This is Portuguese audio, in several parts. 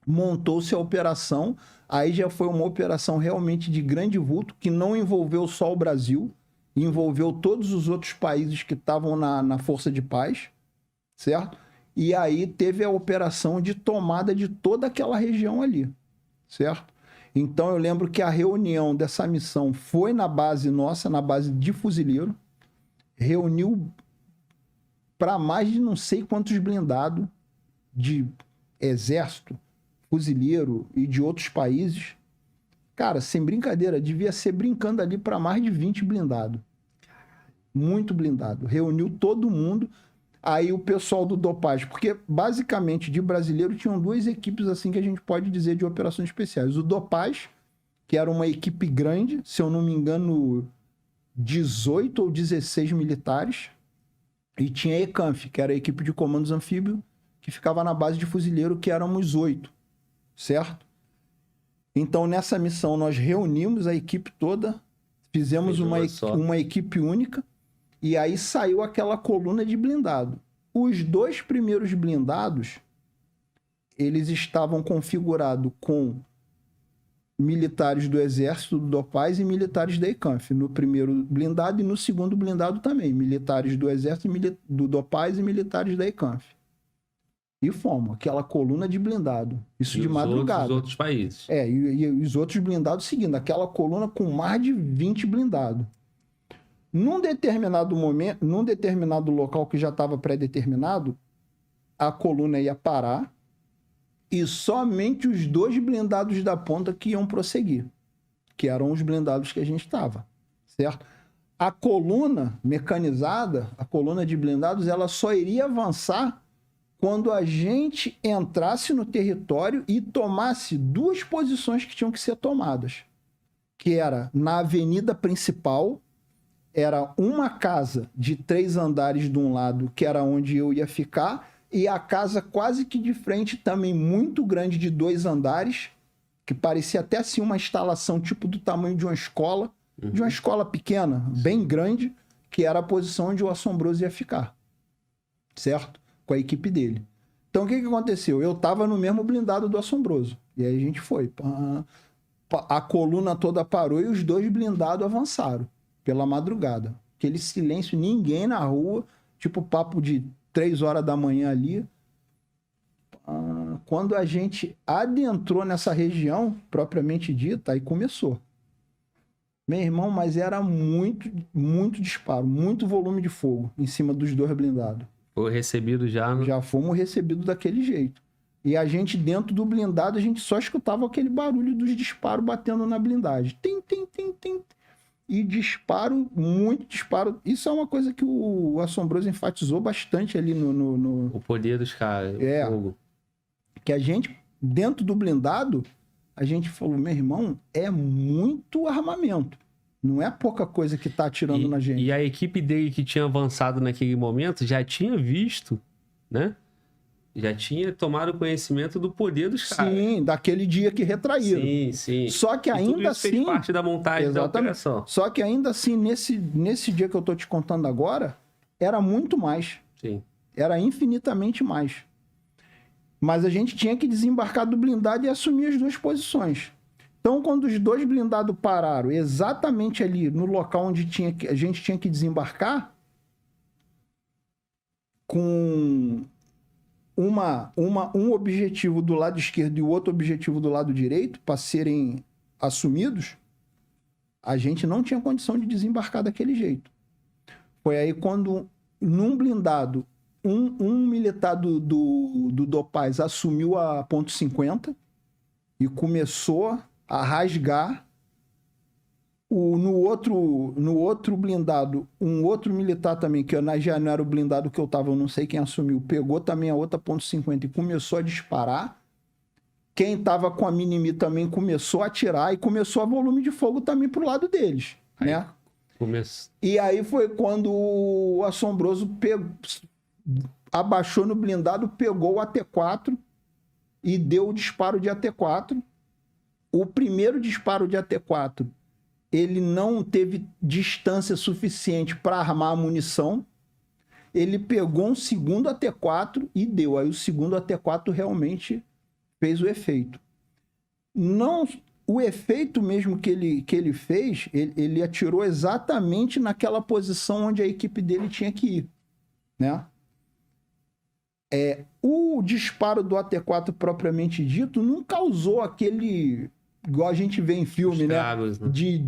montou-se a operação. Aí já foi uma operação realmente de grande vulto, que não envolveu só o Brasil, envolveu todos os outros países que estavam na Força de Paz, certo? E aí teve a operação de tomada de toda aquela região ali, certo? Então eu lembro que a reunião dessa missão foi na base nossa, na base de Fuzileiro, reuniu para mais de não sei quantos blindados de exército, fuzileiro e de outros países. Cara, sem brincadeira, devia ser brincando ali para mais de 20 blindados. Muito blindado. Reuniu todo mundo. Aí o pessoal do Dopage, porque basicamente de brasileiro tinham duas equipes assim que a gente pode dizer de operações especiais. O Dopage, que era uma equipe grande, se eu não me engano, 18 ou 16 militares. E tinha a ECANF, que era a equipe de comandos anfíbio, que ficava na base de fuzileiro, que éramos 8, certo? Então, nessa missão, nós reunimos a equipe toda, fizemos uma equipe única, e aí saiu aquela coluna de blindado. Os 2 primeiros blindados, eles estavam configurados com militares do Exército do Dopaz e militares da ECANF. No primeiro blindado e no segundo blindado também. Militares do Exército do Dopaz e militares da ECANF. E fomos, aquela coluna de blindado. Isso de madrugada. Os outros países. E os outros blindados seguindo. Aquela coluna com mais de 20 blindados. Num determinado momento, num determinado local que já estava pré-determinado, a coluna ia parar e somente os 2 blindados da ponta que iam prosseguir, que eram os blindados que a gente estava, certo? A coluna mecanizada, a coluna de blindados, ela só iria avançar quando a gente entrasse no território e tomasse 2 posições que tinham que ser tomadas, que era na avenida principal, era uma casa de 3 andares de um lado, que era onde eu ia ficar, e a casa quase que de frente, também muito grande, de 2 andares, que parecia até assim uma instalação tipo do tamanho de uma escola, de uma escola pequena, bem grande, que era a posição onde o Assombroso ia ficar, certo? Com a equipe dele. Então o que aconteceu? Eu tava no mesmo blindado do Assombroso, e aí a gente foi. A coluna toda parou e os 2 blindados avançaram pela madrugada. Aquele silêncio, ninguém na rua, tipo papo de 3 horas da manhã ali. Quando a gente adentrou nessa região, propriamente dita, aí começou. Meu irmão, mas era muito, muito disparo, muito volume de fogo em cima dos 2 blindados. Foi recebido já? Já fomos recebidos daquele jeito. E a gente, dentro do blindado, a gente só escutava aquele barulho dos disparos batendo na blindagem. Tem. E disparo, muito disparo. Isso é uma coisa que o Assombroso enfatizou bastante ali no... O poder dos caras, o fogo. Que a gente, dentro do blindado, a gente falou, meu irmão, é muito armamento. Não é pouca coisa que tá atirando na gente. E a equipe dele que tinha avançado naquele momento já tinha visto, né? Já tinha tomado conhecimento do poder dos caras. Sim, daquele dia que retraíram. Sim. Só que ainda assim... fez parte da montagem da operação. Só que ainda assim, nesse dia que eu tô te contando agora, era muito mais. Sim. Era infinitamente mais. Mas a gente tinha que desembarcar do blindado e assumir as 2 posições. Então, quando os 2 blindados pararam exatamente ali no local onde a gente tinha que desembarcar, com um objetivo do lado esquerdo e o outro objetivo do lado direito, para serem assumidos, a gente não tinha condição de desembarcar daquele jeito. Foi aí quando, num blindado, um militar do Dopaz assumiu a ponto 50 e começou a rasgar. No outro blindado, um outro militar também, que já não era o blindado que eu tava, eu não sei quem assumiu, pegou também a outra ponto 50 e começou a disparar. Quem tava com a Minimi também começou a atirar e começou a volume de fogo também pro lado deles, aí, né? Começo. E aí foi quando o Assombroso abaixou no blindado, pegou o AT4 e deu o disparo de AT4. O primeiro disparo de AT4, ele não teve distância suficiente para armar a munição. Ele pegou um segundo AT4 e deu. Aí o segundo AT4 realmente fez o efeito. Não, o efeito mesmo que ele fez, ele atirou exatamente naquela posição onde a equipe dele tinha que ir, né? O disparo do AT4 propriamente dito não causou aquele, igual a gente vê em filme, Estragos, né? De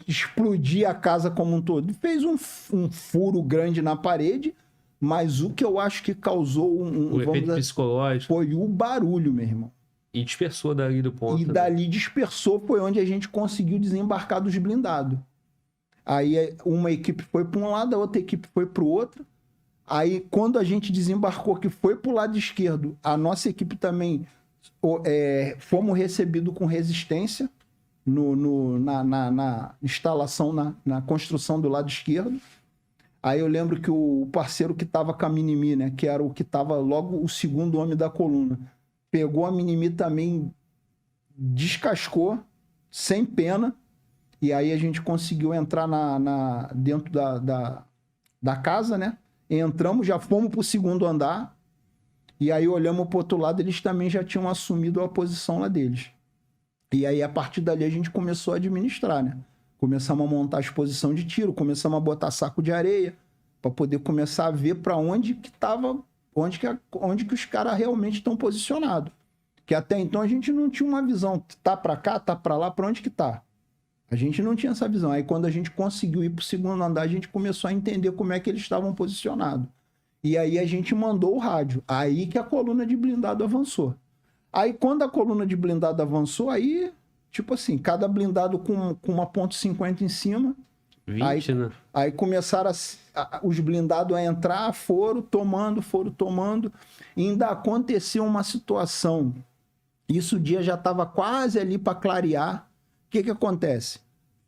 explodir a casa como um todo. Fez um furo grande na parede, mas o que eu acho que causou o efeito psicológico foi o barulho, meu irmão. E dispersou dali do ponto. E dali dispersou, foi onde a gente conseguiu desembarcar dos blindados. Aí uma equipe foi para um lado, a outra equipe foi para o outro. Aí quando a gente desembarcou, que foi para o lado esquerdo, a nossa equipe também fomos recebidos com resistência na instalação, na construção do lado esquerdo. Aí eu lembro que o parceiro que estava com a Minimi, né, que era o que estava logo o segundo homem da coluna, pegou a Minimi também, descascou, sem pena, e aí a gente conseguiu entrar dentro da casa, né? Entramos, já fomos para o segundo andar, e aí olhamos para o outro lado, eles também já tinham assumido a posição lá deles. E aí, a partir dali, a gente começou a administrar, né? Começamos a montar a exposição de tiro, começamos a botar saco de areia, para poder começar a ver para onde que estava, onde que os caras realmente estão posicionados. Que até então a gente não tinha uma visão, tá para cá, tá para lá, para onde que tá? A gente não tinha essa visão. Aí quando a gente conseguiu ir para o segundo andar, a gente começou a entender como é que eles estavam posicionados. E aí a gente mandou o rádio. Aí que a coluna de blindado avançou. Aí quando a coluna de blindado avançou, aí, tipo assim, cada blindado com uma .50 em cima. 20, aí, né? Aí começaram os blindados a entrar, foram tomando. E ainda aconteceu uma situação. Isso o dia já estava quase ali para clarear. O que acontece?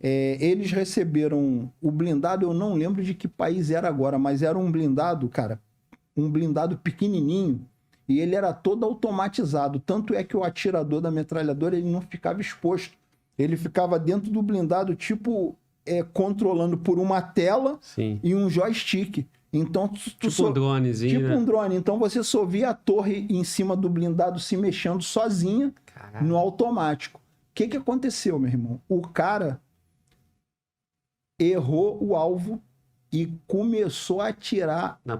Eles receberam o blindado, eu não lembro de que país era agora, mas era um blindado, cara, um blindado pequenininho, e ele era todo automatizado. Tanto é que o atirador da metralhadora, ele não ficava exposto. Ele ficava dentro do blindado, tipo, controlando por uma tela. Sim. E um joystick. Então, um dronezinho, tipo, né? Um drone. Então você só via a torre em cima do blindado se mexendo sozinha. Caralho. No automático. O que aconteceu, meu irmão? O cara errou o alvo e começou a atirar na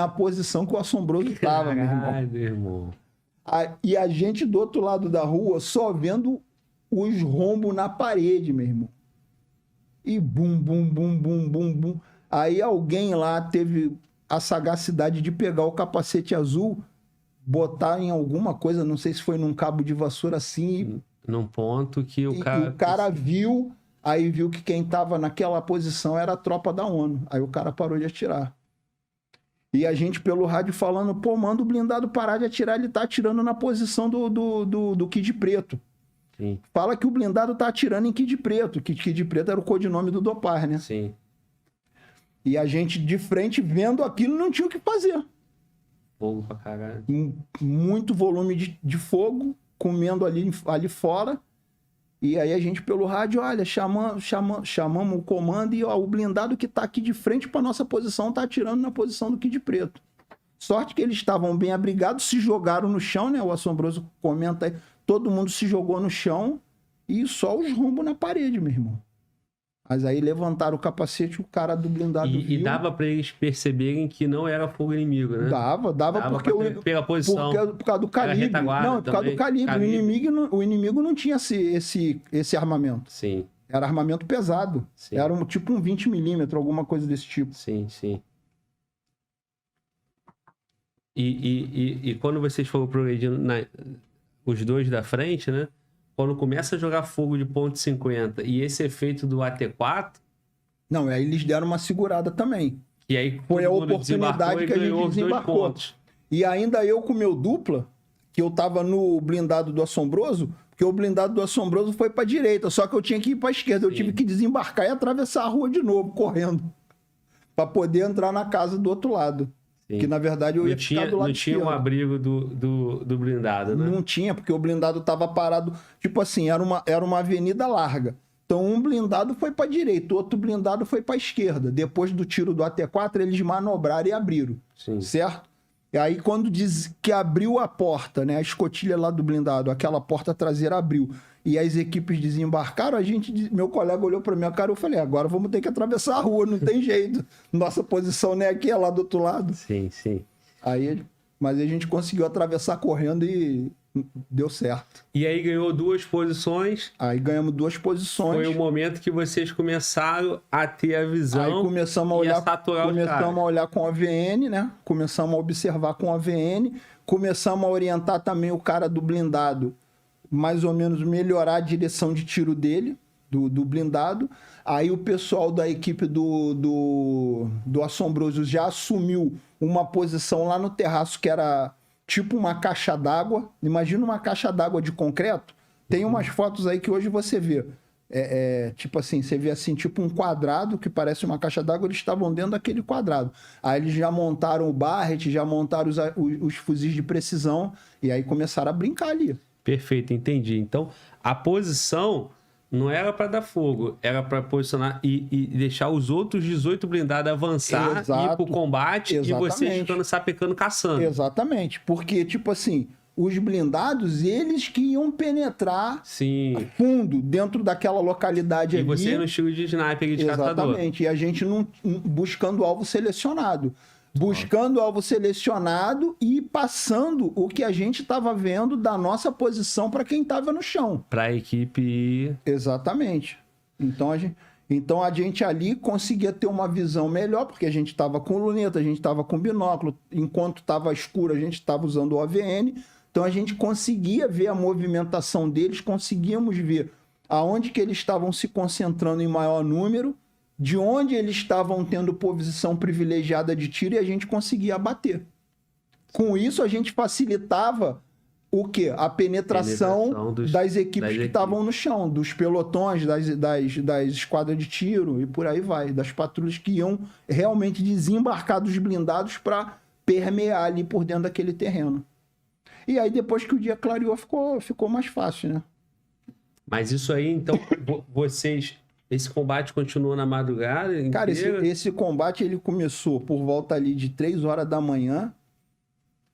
posição que o assombroso estava, meu irmão. E a gente do outro lado da rua só vendo os rombos na parede, meu irmão. E bum, bum, bum, bum, bum, bum. Aí alguém lá teve a sagacidade de pegar o capacete azul, botar em alguma coisa, não sei se foi num cabo de vassoura assim. Num ponto que o cara viu, aí viu que quem estava naquela posição era a tropa da ONU. Aí o cara parou de atirar. E a gente pelo rádio falando, pô, manda o blindado parar de atirar, ele tá atirando na posição do Kid Preto. Sim. Fala que o blindado tá atirando em Kid Preto, que Kid Preto era o codinome do Dopar, né? Sim. E a gente de frente vendo aquilo não tinha o que fazer. Fogo pra caralho. Muito volume de fogo, comendo ali fora. E aí a gente pelo rádio, olha, chamamos o comando e ó, o blindado que tá aqui de frente pra nossa posição tá atirando na posição do Kid Preto. Sorte que eles estavam bem abrigados, se jogaram no chão, né? O Assombroso comenta aí, todo mundo se jogou no chão e só os rombos na parede, meu irmão. Mas aí levantaram o capacete, o cara do blindado viu. E dava pra eles perceberem que não era fogo inimigo, né? Dava porque pela posição. Por causa do calibre. Não, por causa do calibre. O inimigo não tinha esse armamento. Sim. Era armamento pesado. Sim. Era tipo um 20mm, alguma coisa desse tipo. Sim, sim. E quando vocês foram progredindo, os dois da frente, né? Quando começa a jogar fogo de .50 e esse efeito do AT4... Não, aí eles deram uma segurada também. E aí foi a oportunidade que a gente desembarcou. E ainda eu com o meu dupla, que eu tava no blindado do Assombroso, porque o blindado do Assombroso foi pra direita, só que eu tinha que ir pra esquerda. Sim. Eu tive que desembarcar e atravessar a rua de novo, correndo, pra poder entrar na casa do outro lado. Sim. Que na verdade eu ia ficar do lado esquerdo. Não tinha o abrigo do blindado, né? Não tinha, porque o blindado tava parado, tipo assim, era uma avenida larga. Então um blindado foi para direita, outro blindado foi para esquerda. Depois do tiro do AT4, eles manobraram e abriram. Sim. Certo? E aí, quando diz que abriu a porta, né? A escotilha lá do blindado, aquela porta traseira abriu. E as equipes desembarcaram, meu colega olhou pra minha cara e eu falei, agora vamos ter que atravessar a rua, não tem jeito. Nossa posição não é aqui, é lá do outro lado. Sim, sim. Mas a gente conseguiu atravessar correndo e deu certo. E aí ganhou 2 posições. Aí ganhamos 2 posições. Foi o momento que vocês começaram a ter a visão. Aí começamos a olhar, com a AVN, né? Começamos a observar com a AVN, começamos a orientar também o cara do blindado, mais ou menos melhorar a direção de tiro dele, do blindado. Aí o pessoal da equipe do Assombroso já assumiu uma posição lá no terraço que era tipo uma caixa d'água. Imagina uma caixa d'água de concreto. Tem umas fotos aí que hoje você vê. Tipo assim, você vê assim, tipo um quadrado que parece uma caixa d'água, eles estavam dentro daquele quadrado. Aí eles já montaram o Barrett, já montaram os fuzis de precisão e aí começaram a brincar ali. Perfeito, entendi. Então, a posição não era para dar fogo, era para posicionar e deixar os outros 18 blindados avançar, ir pro combate. Exatamente. E vocês ficando sapecando, caçando. Exatamente, porque, tipo assim, os blindados, eles que iam penetrar a fundo dentro daquela localidade ali. E você no estilo de sniper de caçador. Exatamente, e a gente não buscando alvo selecionado. Buscando alvo selecionado e passando o que a gente estava vendo da nossa posição para quem estava no chão. Para a equipe ir... Exatamente. Então a gente ali conseguia ter uma visão melhor, porque a gente estava com luneta, a gente estava com binóculo, enquanto estava escuro a gente estava usando o AVN, então a gente conseguia ver a movimentação deles, conseguíamos ver aonde que eles estavam se concentrando em maior número, de onde eles estavam tendo posição privilegiada de tiro e a gente conseguia abater. Com isso, a gente facilitava o quê? A penetração das equipes que estavam no chão, dos pelotões, das esquadras de tiro e por aí vai, das patrulhas que iam realmente desembarcar dos blindados para permear ali por dentro daquele terreno. E aí, depois que o dia clareou, ficou mais fácil, né? Mas isso aí, então, vocês... Esse combate continuou na madrugada inteira? Cara, esse combate ele começou por volta ali de 3 horas da manhã.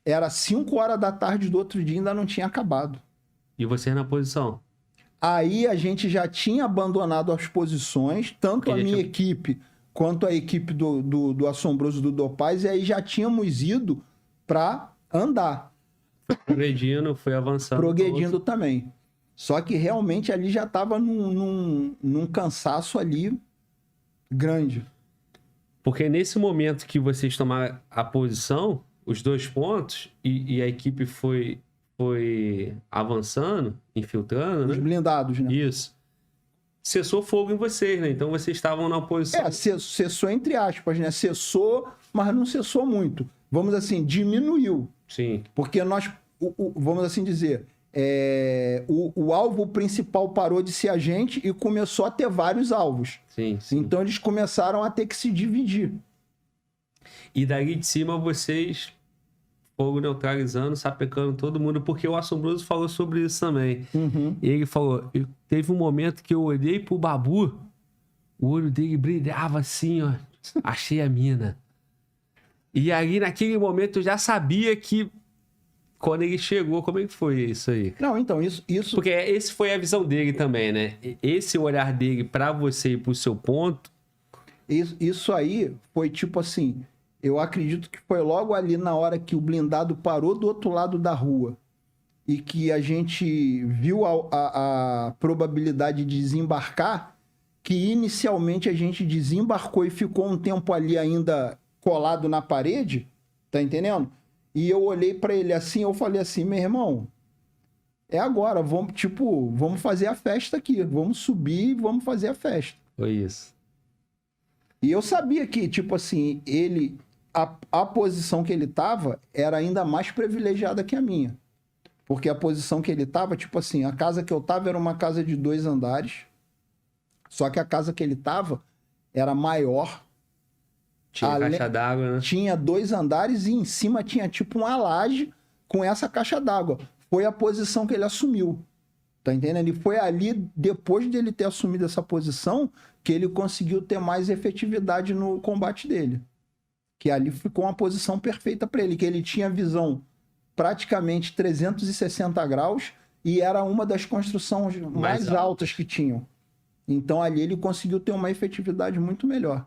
Era 5 horas da tarde do outro dia e ainda não tinha acabado. E você na posição? Aí a gente já tinha abandonado as posições, tanto a minha equipe quanto a equipe do Assombroso do Dopaz, e aí já tínhamos ido para andar. Progredindo, foi avançando. Progredindo também. Só que realmente ali já estava num cansaço ali grande. Porque nesse momento que vocês tomaram a posição, os 2 pontos, e a equipe foi avançando, infiltrando, né? Os blindados, né? Isso. Cessou fogo em vocês, né? Então vocês estavam na posição... Cessou entre aspas, né? Cessou, mas não cessou muito. Vamos assim, diminuiu. Sim. Porque nós, vamos assim dizer... o alvo principal parou de ser a gente e começou a ter vários alvos. Sim. Então eles começaram a ter que se dividir. E dali de cima vocês fogo neutralizando, sapecando todo mundo, porque o Assombroso falou sobre isso também. Uhum. E ele falou, teve um momento que eu olhei pro Babu, o olho dele brilhava assim, ó, achei a mina. E ali naquele momento eu já sabia que quando ele chegou, como é que foi isso aí? Não, então, isso... Porque esse foi a visão dele também, né? Esse olhar dele pra você e pro seu ponto... Isso aí foi tipo assim... Eu acredito que foi logo ali na hora que o blindado parou do outro lado da rua e que a gente viu a probabilidade de desembarcar, que inicialmente a gente desembarcou e ficou um tempo ali ainda colado na parede, tá entendendo? E eu olhei para ele assim, eu falei assim, meu irmão, é agora, vamos fazer a festa aqui, vamos subir e vamos fazer a festa. Foi isso. E eu sabia que, tipo assim, a posição que ele tava era ainda mais privilegiada que a minha. Porque a posição que ele tava, tipo assim, a casa que eu tava era uma casa de 2 andares, só que a casa que ele tava era maior. Tinha caixa d'água, né? Tinha 2 andares e em cima tinha tipo uma laje com essa caixa d'água. Foi a posição que ele assumiu. Tá entendendo? E foi ali, depois dele ter assumido essa posição, que ele conseguiu ter mais efetividade no combate dele. que ali ficou uma posição perfeita para ele, que ele tinha visão praticamente 360 graus e era uma das construções mais altas que tinham. Então ali ele conseguiu ter uma efetividade muito melhor.